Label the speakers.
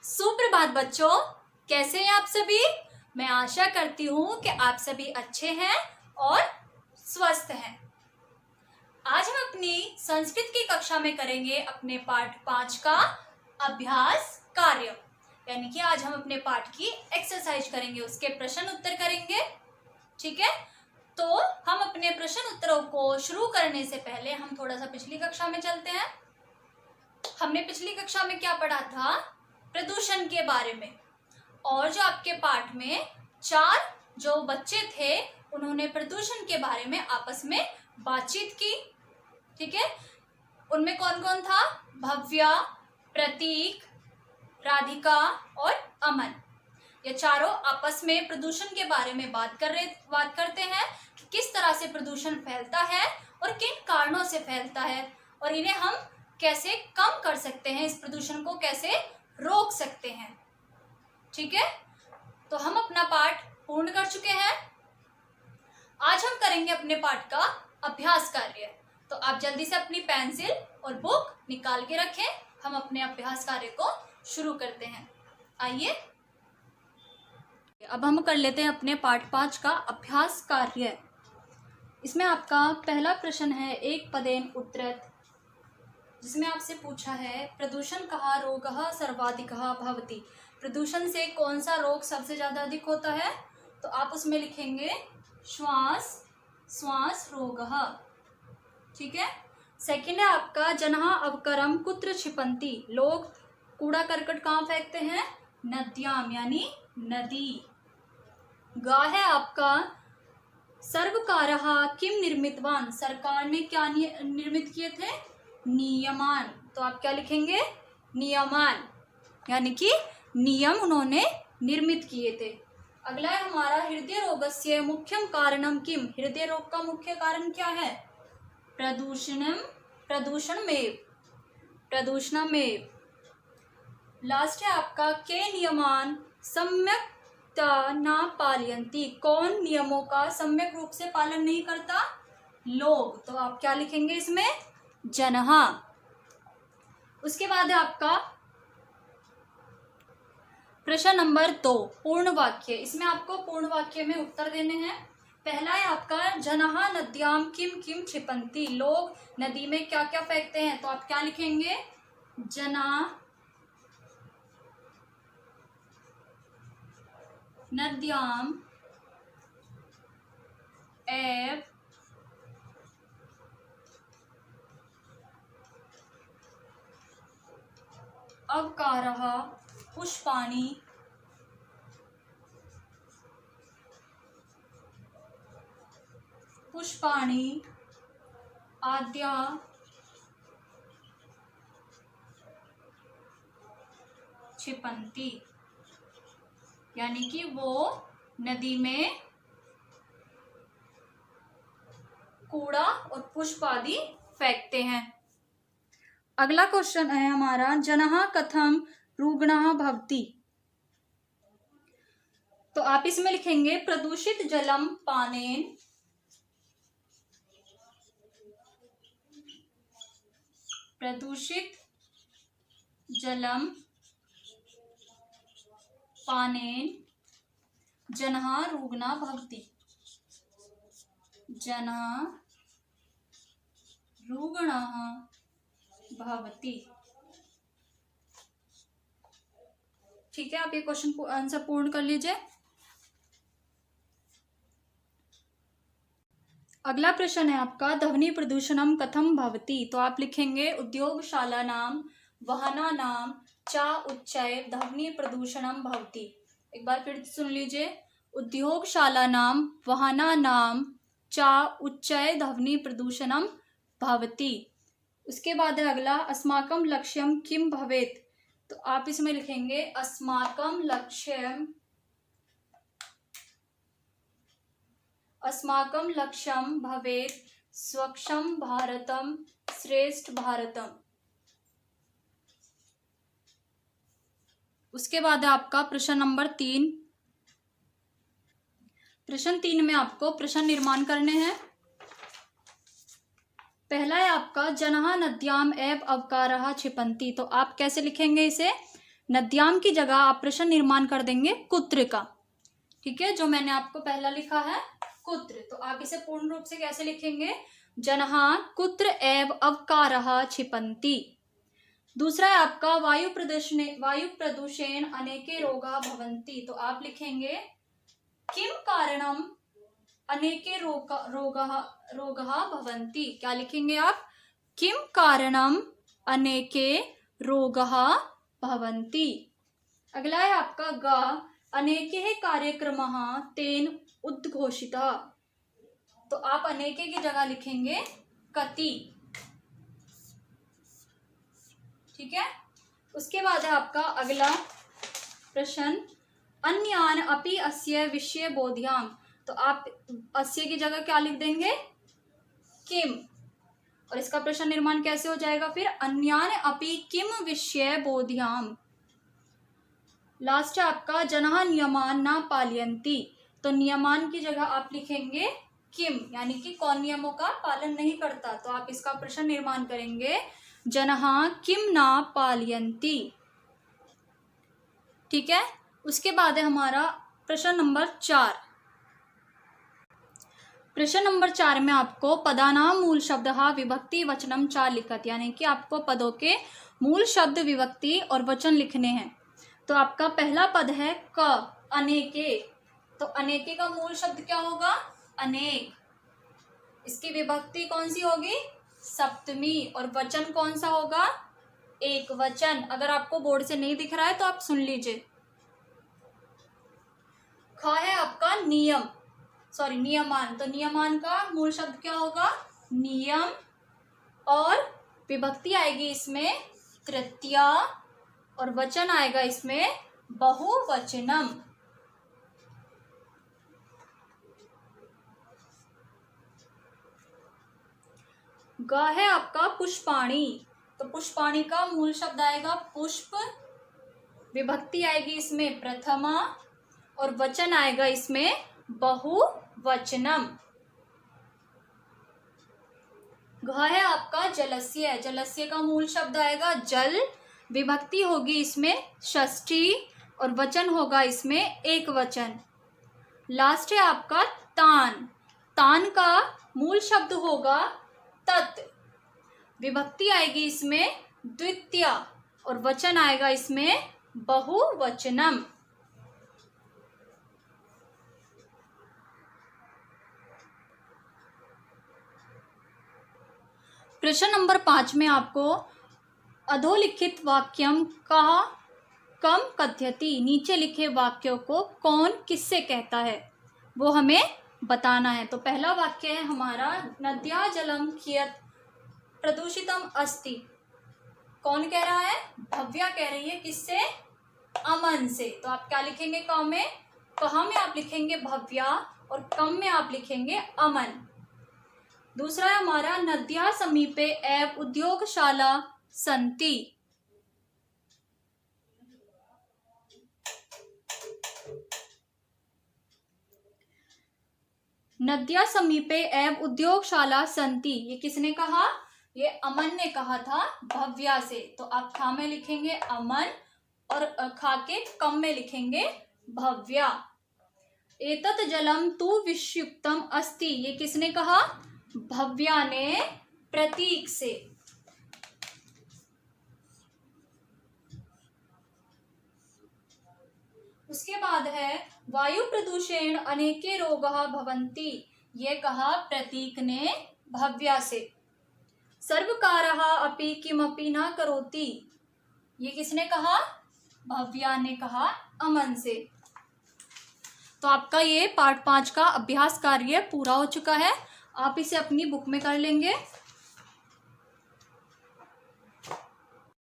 Speaker 1: सुप्रभात बच्चों, कैसे हैं आप सभी। मैं आशा करती हूँ कि आप सभी अच्छे हैं और स्वस्थ हैं। आज हम अपनी संस्कृत की कक्षा में करेंगे अपने पाठ 5 का अभ्यास कार्य, यानी कि आज हम अपने पाठ की एक्सरसाइज करेंगे, उसके प्रश्न उत्तर करेंगे। ठीक है, तो हम अपने प्रश्न उत्तरों को शुरू करने से पहले हम थोड़ा सा पिछली कक्षा में चलते हैं। हमने पिछली कक्षा में क्या पढ़ा था? प्रदूषण के बारे में। और जो आपके पाठ में 4 जो बच्चे थे उन्होंने प्रदूषण के बारे में आपस में बातचीत की। ठीक है, उनमें कौन कौन था? भव्या, प्रतीक, राधिका और अमन। ये चारों आपस में प्रदूषण के बारे में बात करते हैं कि किस तरह से प्रदूषण फैलता है और किन कारणों से फैलता है और इन्हें हम कैसे कम कर सकते हैं, इस प्रदूषण को कैसे रोक सकते हैं। ठीक है, तो हम अपना पाठ पूर्ण कर चुके हैं। आज हम करेंगे अपने पाठ का अभ्यास कार्य। तो आप जल्दी से अपनी पेंसिल और बुक निकाल के रखें, हम अपने अभ्यास कार्य को शुरू करते हैं। आइए अब हम कर लेते हैं अपने पाठ 5 का अभ्यास कार्य। इसमें आपका पहला प्रश्न है एक पदेन उत्तरत, जिसमें आपसे पूछा है प्रदूषण कः रोगः सर्वाधिकः भवति। प्रदूषण से कौन सा रोग सबसे ज्यादा अधिक होता है? तो आप उसमें लिखेंगे श्वास रोगः। ठीक है, सेकंड है आपका जनः अवकरम कुत्र क्षिपन्ति। लोग कूड़ा करकट कहाँ फेंकते हैं? नद्याम, यानी नदी। गा है आपका सर्वकारः किम निर्मितवान। सरकार ने क्या निर्मित किए थे? नियमान। तो आप क्या लिखेंगे? नियमान, यानी कि नियम उन्होंने निर्मित किए थे। अगला है हमारा हृदय रोगस्य मुख्यम कारणम किम। हृदय रोग का मुख्य कारण क्या है? प्रदूषणमेव। लास्ट है आपका के नियमान सम्यक्ता न पालयन्ति। कौन नियमों का सम्यक रूप से पालन नहीं करता? लोग। तो आप क्या लिखेंगे इसमें? जनः। उसके बाद है आपका प्रश्न नंबर 2 पूर्ण वाक्य। इसमें आपको पूर्ण वाक्य में उत्तर देने हैं। पहला है आपका जनः नद्याम किम किम क्षिपन्ति। लोग नदी में क्या क्या फेंकते हैं? तो आप क्या लिखेंगे? जना नद्याम एव अवकारः पुष्पाणि आद्या क्षिपन्ति। यानी कि वो नदी में कूड़ा और पुष्प आदि फेंकते हैं। अगला क्वेश्चन है हमारा जनः कथम रुग्णः भवति। तो आप इसमें लिखेंगे प्रदूषित जलम पानेन जनः रुग्णः भवति। जनः रुग्णः भवति। ठीक है, आप ये क्वेश्चन आंसर पूर्ण कर लीजिए। अगला प्रश्न है आपका ध्वनि प्रदूषणम कथम भवति। तो आप लिखेंगे उद्योगशालानां वाहनानां च उच्चैः ध्वनि प्रदूषणम भवति। एक बार फिर सुन लीजिए, उद्योगशालानां वाहनानां च उच्चैः ध्वनि प्रदूषणम भवति। उसके बाद है अगला अस्माकं लक्ष्यम किम भवेत्। तो आप इसमें लिखेंगे अस्माकं लक्ष्यम भवेत् स्वच्छं भारतम श्रेष्ठ भारतम। उसके बाद है आपका प्रश्न नंबर 3। प्रश्न 3 में आपको प्रश्न निर्माण करने हैं। पहला है आपका जनः नद्याम एव अवकारः क्षिपन्ति। तो आप कैसे लिखेंगे इसे? नद्याम की जगह आप प्रश्न निर्माण कर देंगे कुत्र का। ठीक है, जो मैंने आपको पहला लिखा है कुत्र, तो आप इसे पूर्ण रूप से कैसे लिखेंगे? जनः कुत्र एव अवकारः क्षिपन्ति। दूसरा है आपका वायु प्रदूषण अनेके रोगाः भवन्ति, तो आप लिखेंगे किम कारणम अनेके रोगाः भवन्ति। क्या लिखेंगे आप? किम कारणम अनेके रोगाः भवन्ति। अगला है आपका ग अनेके कार्यक्रमः तेन उद्घोषितः, तो आप अनेके की जगह लिखेंगे कति। ठीक है, उसके बाद है आपका अगला प्रश्न अन्यान अपि अस्य विषय बोध्याम, तो आप अस्य की जगह क्या लिख देंगे? किम। और इसका प्रश्न निर्माण कैसे हो जाएगा फिर? अन्यान अपि किम विषय बोध्याम। लास्ट है आपका जनः नियमान न पालयन्ति, तो नियमान की जगह आप लिखेंगे किम, यानी कि कौन नियमों का पालन नहीं करता, तो आप इसका प्रश्न निर्माण करेंगे जनः किम न पालयन्ति। ठीक है, उसके बाद है हमारा प्रश्न नंबर 4। प्रश्न नंबर 4 में आपको पदानाम मूल शब्दः विभक्ति वचनम च लिखत, यानी कि आपको पदों के मूल शब्द, विभक्ति और वचन लिखने हैं। तो आपका पहला पद है क अनेके, तो अनेके का मूल शब्द क्या होगा? अनेक। इसकी विभक्ति कौन सी होगी? सप्तमी। और वचन कौन सा होगा? एक वचन। अगर आपको बोर्ड से नहीं दिख रहा है तो आप सुन लीजिए। ख है आपका नियमान, तो नियमान का मूल शब्द क्या होगा? नियम। और विभक्ति आएगी इसमें तृतीया, और वचन आएगा इसमें बहुवचनम। ग है आपका पुष्पाणी, तो पुष्पाणी का मूल शब्द आएगा पुष्प, विभक्ति आएगी इसमें प्रथमा, और वचन आएगा इसमें बहुवचनम। घ है आपका जलस्य, जलस्य का मूल शब्द आएगा जल, विभक्ति होगी इसमें षष्ठी, और वचन होगा इसमें एक वचन। लास्ट है आपका तान, तान का मूल शब्द होगा तत्, विभक्ति आएगी इसमें द्वितीया, और वचन आएगा इसमें बहुवचनम। प्रश्न नंबर 5 में आपको अधोलिखित वाक्यम का कम कथ्यति, नीचे लिखे वाक्यों को कौन किससे कहता है वो हमें बताना है। तो पहला वाक्य है हमारा नद्या जलम कियत प्रदूषितम अस्ति, कौन कह रहा है? भव्या कह रही है। किससे? अमन से। तो आप क्या लिखेंगे? क में, कहा में आप लिखेंगे भव्या, और कम में आप लिखेंगे अमन। दूसरा है हमारा नद्या समीपे एव उद्योगशाला संति, नद्या समीपे एव उद्योगशाला संति, ये किसने कहा? ये अमन ने कहा था भव्या से। तो आप खा में लिखेंगे अमन, और खा के कम में लिखेंगे भव्या। एतत् जलम तु विषयुक्तम अस्ति, ये किसने कहा? भव्या ने प्रतीक से। उसके बाद है वायु प्रदूषण अनेके रोगाः भवन्ति, ये कहा प्रतीक ने भव्या से। सर्वकारः अपि किमपि न करोति, ये किसने कहा? भव्या ने कहा अमन से। तो आपका ये पार्ट 5 का अभ्यास कार्य पूरा हो चुका है। आप इसे अपनी बुक में कर लेंगे।